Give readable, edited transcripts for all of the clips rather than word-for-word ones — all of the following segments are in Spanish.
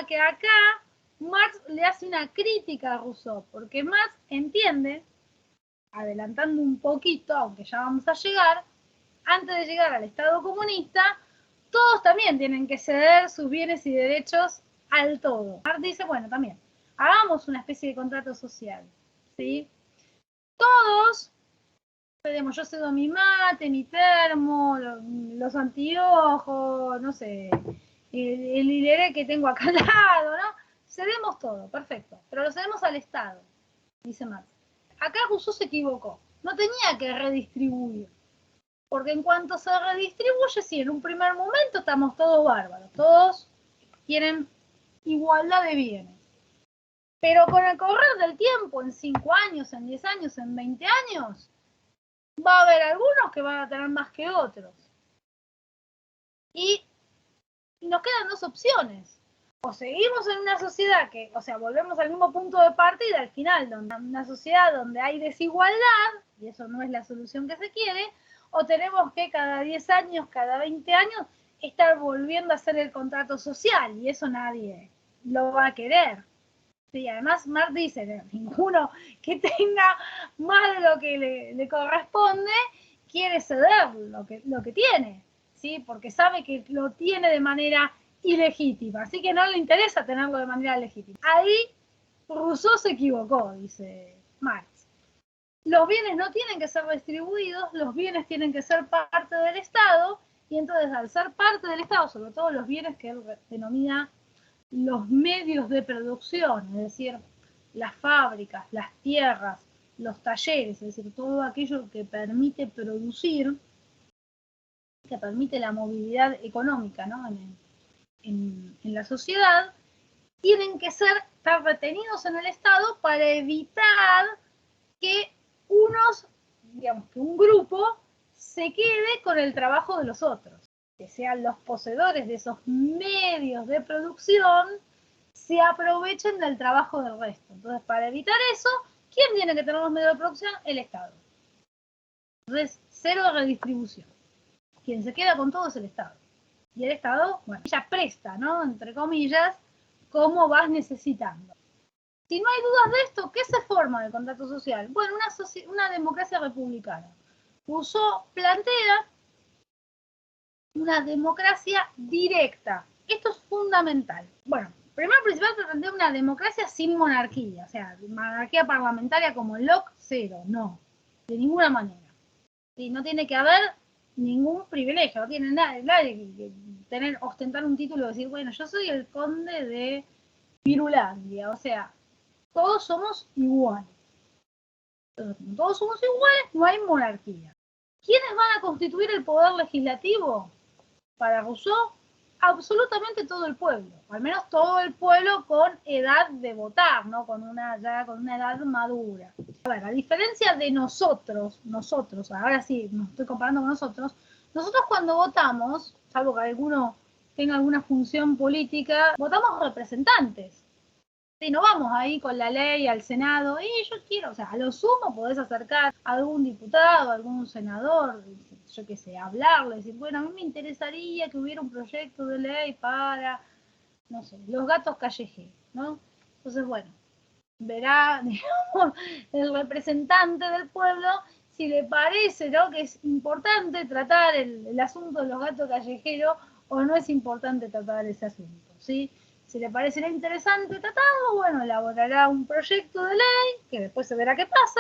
que acá Marx le hace una crítica a Rousseau, porque Marx entiende, adelantando un poquito, aunque ya vamos a llegar, antes de llegar al Estado comunista, todos también tienen que ceder sus bienes y derechos al todo. Marx dice, bueno, también, hagamos una especie de contrato social, ¿sí? Todos cedemos, yo cedo mi mate, mi termo, los anteojos, no sé, el hileré que tengo acá al lado, ¿no? Cedemos todo, perfecto, pero lo cedemos al Estado, dice Marx. Acá Rousseau se equivocó, no tenía que redistribuir, porque en cuanto se redistribuye, sí, en un primer momento estamos todos bárbaros, todos tienen igualdad de bienes, pero con el correr del tiempo, en 5 años, en 10 años, en 20 años, va a haber algunos que van a tener más que otros. Y nos quedan 2 opciones. O seguimos en una sociedad que, o sea, volvemos al mismo punto de partida al final, donde una sociedad donde hay desigualdad, y eso no es la solución que se quiere, o tenemos que cada 10 años, cada 20 años, estar volviendo a hacer el contrato social, y eso nadie lo va a querer. Sí, además Marx dice, ninguno que tenga más de lo que le corresponde quiere ceder lo que tiene, ¿sí? Porque sabe que lo tiene de manera ilegítima, así que no le interesa tenerlo de manera legítima. Ahí Rousseau se equivocó, dice Marx. Los bienes no tienen que ser distribuidos, los bienes tienen que ser parte del Estado, y entonces al ser parte del Estado, sobre todo los bienes que él denomina los medios de producción, es decir, las fábricas, las tierras, los talleres, es decir, todo aquello que permite producir, que permite la movilidad económica, ¿no? en la sociedad, tienen que estar retenidos en el Estado para evitar que que un grupo se quede con el trabajo de los otros, que sean los poseedores de esos medios de producción, se aprovechen del trabajo del resto. Entonces, para evitar eso, ¿quién tiene que tener los medios de producción? El Estado. Entonces, 0 de redistribución. Quien se queda con todo es el Estado. Y el Estado, bueno, ya presta, ¿no? Entre comillas, como vas necesitando. Si no hay dudas de esto, ¿qué se forma del contrato social? Bueno, una democracia republicana. Rousseau plantea una democracia directa. Esto es fundamental. Bueno, primero principal plantea una democracia sin monarquía, o sea, monarquía parlamentaria como Locke, 0, no, de ninguna manera. Sí, no tiene que haber ningún privilegio, no tiene nadie que ostentar un título y decir, bueno, yo soy el conde de Pirulandia, o sea, todos somos iguales. Entonces, como todos somos iguales, no hay monarquía. ¿Quiénes van a constituir el poder legislativo? Para Rousseau, absolutamente todo el pueblo, o al menos todo el pueblo con edad de votar, ¿no? Con una edad madura. A ver, a diferencia de nosotros, ahora sí, nos estoy comparando con nosotros cuando votamos, salvo que alguno tenga alguna función política, votamos representantes. Sí, no vamos ahí con la ley al Senado, y yo quiero, o sea, a lo sumo podés acercar a algún diputado, a algún senador, yo qué sé, hablarle, decir, bueno, a mí me interesaría que hubiera un proyecto de ley para, no sé, los gatos callejeros, ¿no? Entonces, bueno, verá, digamos, el representante del pueblo si le parece, ¿no?, que es importante tratar el asunto de los gatos callejeros o no es importante tratar ese asunto, ¿sí? Si le parecerá interesante tratarlo, bueno, elaborará un proyecto de ley, que después se verá qué pasa,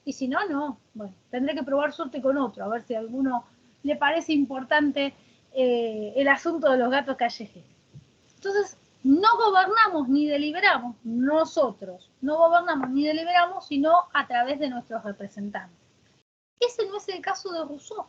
y si no, no. Bueno, tendré que probar suerte con otro, a ver si a alguno le parece importante el asunto de los gatos callejeros. Entonces, no gobernamos ni deliberamos nosotros, no gobernamos ni deliberamos, sino a través de nuestros representantes. Ese no es el caso de Rousseau.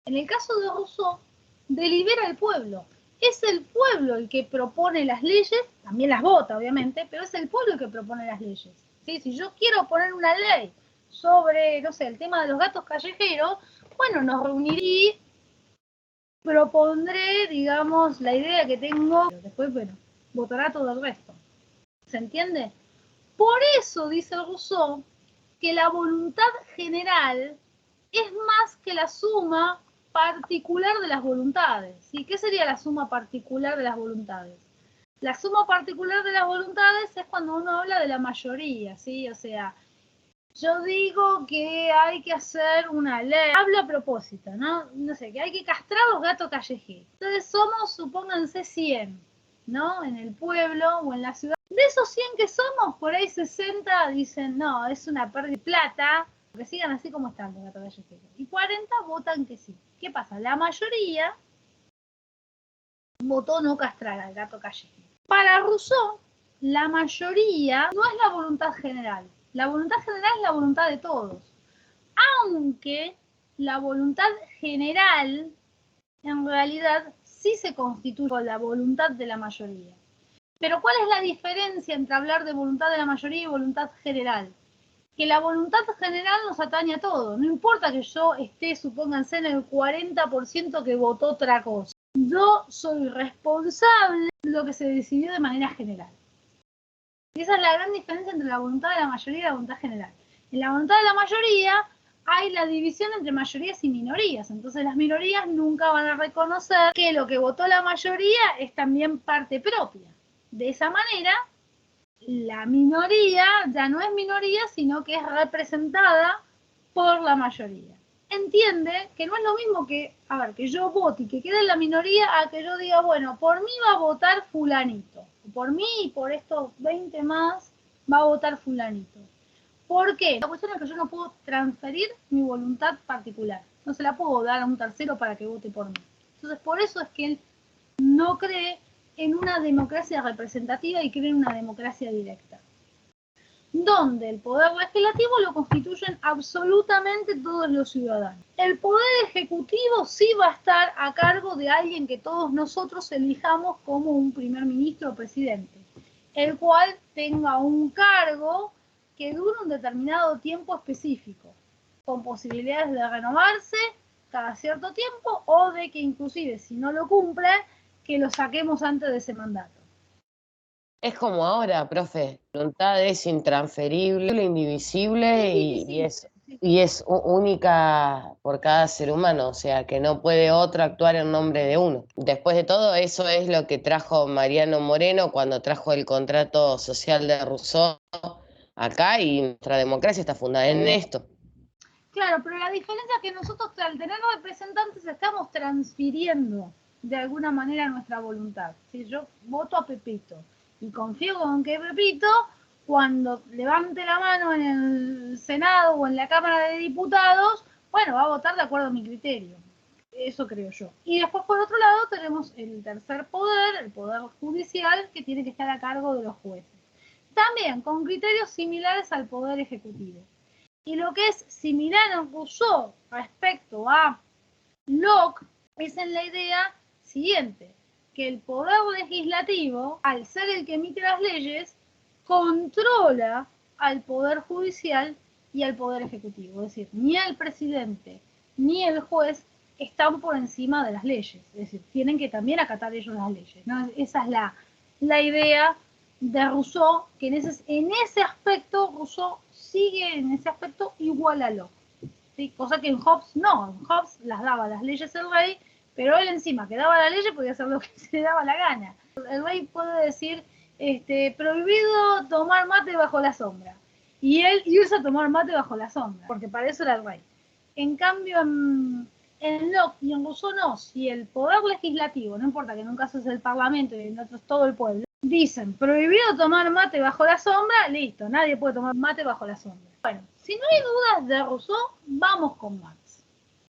En el caso de Rousseau, delibera el pueblo. Es el pueblo el que propone las leyes, también las vota obviamente, pero es el pueblo el que propone las leyes. ¿Sí? Si yo quiero poner una ley sobre, no sé, el tema de los gatos callejeros, bueno, nos reuniré y propondré, digamos, la idea que tengo, pero después, bueno, votará todo el resto. ¿Se entiende? Por eso dice Rousseau que la voluntad general es más que la suma particular de las voluntades. ¿Sí? ¿Qué sería la suma particular de las voluntades? La suma particular de las voluntades es cuando uno habla de la mayoría, ¿sí? O sea, yo digo que hay que hacer una ley, hablo a propósito, ¿no? No sé, que hay que castrar a los gatos callejeros. Entonces somos, supónganse, 100, ¿no? En el pueblo o en la ciudad. De esos 100 que somos, por ahí 60 dicen, no, es una pérdida de plata, que sigan así como están los gatos callejeros. Y 40 votan que sí. ¿Qué pasa? La mayoría votó no castrar al gato callejero. Para Rousseau, la mayoría no es la voluntad general. La voluntad general es la voluntad de todos. Aunque la voluntad general, en realidad, sí se constituye con la voluntad de la mayoría. Pero ¿cuál es la diferencia entre hablar de voluntad de la mayoría y voluntad general? Que la voluntad general nos atañe a todos. No importa que yo esté, supónganse, en el 40% que votó otra cosa. Yo soy responsable de lo que se decidió de manera general. Y esa es la gran diferencia entre la voluntad de la mayoría y la voluntad general. En la voluntad de la mayoría hay la división entre mayorías y minorías. Entonces las minorías nunca van a reconocer que lo que votó la mayoría es también parte propia. De esa manera, la minoría ya no es minoría, sino que es representada por la mayoría. Entiende que no es lo mismo que, a ver, que yo vote y que quede en la minoría a que yo diga, bueno, por mí va a votar fulanito. Por mí y por estos 20 más va a votar fulanito. ¿Por qué? La cuestión es que yo no puedo transferir mi voluntad particular. No se la puedo dar a un tercero para que vote por mí. Entonces, por eso es que él no cree en una democracia representativa y cree en una democracia directa, donde el poder legislativo lo constituyen absolutamente todos los ciudadanos. El poder ejecutivo sí va a estar a cargo de alguien que todos nosotros elijamos como un primer ministro o presidente, el cual tenga un cargo que dure un determinado tiempo específico, con posibilidades de renovarse cada cierto tiempo o de que inclusive si no lo cumple, que lo saquemos antes de ese mandato. Es como ahora, profe, la voluntad es intransferible, indivisible y es única por cada ser humano, o sea que no puede otro actuar en nombre de uno. Después de todo, eso es lo que trajo Mariano Moreno cuando trajo el contrato social de Rousseau acá, y nuestra democracia está fundada en esto. Claro, pero la diferencia es que nosotros al tener representantes estamos transfiriendo de alguna manera nuestra voluntad. Si yo voto a Pepito y confío en que Pepito, cuando levante la mano en el Senado o en la Cámara de Diputados, bueno, va a votar de acuerdo a mi criterio. Eso creo yo. Y después, por otro lado, tenemos el tercer poder, el poder judicial, que tiene que estar a cargo de los jueces. También con criterios similares al poder ejecutivo. Y lo que es similar en Rousseau respecto a Locke es en la idea siguiente, que el poder legislativo, al ser el que emite las leyes, controla al poder judicial y al poder ejecutivo. Es decir, ni el presidente ni el juez están por encima de las leyes. Es decir, tienen que también acatar ellos las leyes, ¿no? Esa es la idea de Rousseau, que en ese aspecto Rousseau sigue en ese aspecto igual a Locke, ¿sí? Cosa que en Hobbes no, en Hobbes las daba las leyes el rey, pero él encima que daba la ley podía hacer lo que se le daba la gana. El rey puede decir, prohibido tomar mate bajo la sombra, y él irse a tomar mate bajo la sombra, porque para eso era el rey. En cambio, en Locke y en Rousseau no, si el poder legislativo, no importa que en un caso es el parlamento y en otro es todo el pueblo, dicen prohibido tomar mate bajo la sombra, listo, nadie puede tomar mate bajo la sombra. Bueno, si no hay dudas de Rousseau, vamos con Marx.